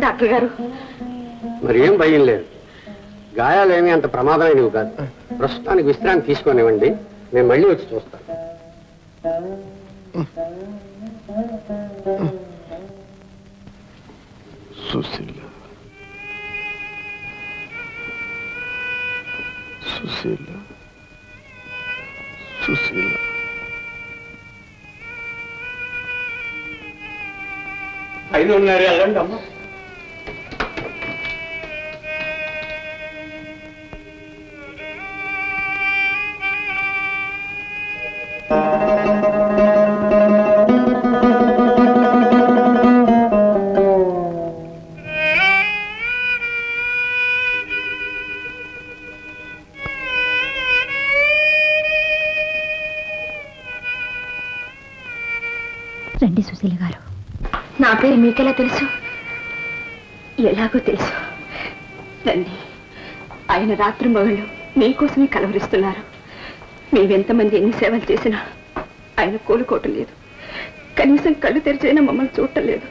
Doctor గారు మరి ఏం భయం లేదు, గాయాలేమీ అంత ప్రమాదమైనవి కాదు. ప్రస్తుతానికి విశ్రాంతి తీసుకొనివ్వండి, నేను మళ్ళీ వచ్చి చూస్తాను. సుశీల, సుశీల, సుశీల. ఐదు ఉన్నారు, వెళ్ళండి అమ్మా. రండి సుశీల గారు. నా పేరు మీకెలా తెలుసు? ఎలాగో తెలుసు. రండి. ఆయన రాత్రి మగళ్ళు మీకోసమే కలవరిస్తున్నారు. మేమెంతమంది ఎన్ని సేవలు చేసినా ఆయన కోలుకోవటం లేదు. కనీసం కళ్ళు తెరిచైనా మమ్మల్ని చూడటం లేదు.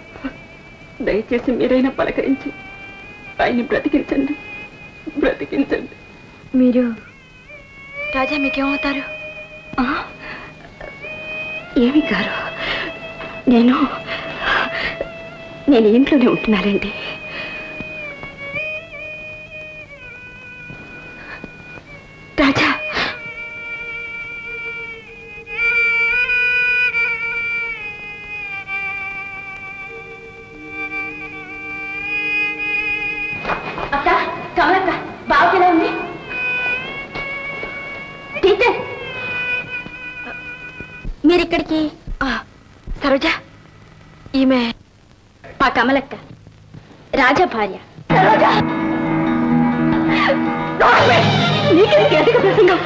దయచేసి మీరైనా పలకరించి ఆయన్ని బ్రతికించండి, బ్రతికించండి. మీరు రాజా మీకేమవుతారు? ఏమి గారు, నేను ఇంట్లోనే ఉంటున్నానండి. రాజా, అక్క, కమలక్క, బావకి ఎలా ఉంది? టీచర్, మీరిక్కడికి? సరోజ, ఈమె మా కమలక్క, రాజా భార్య. నీకెందుకు ఎదగ ప్రసంగం?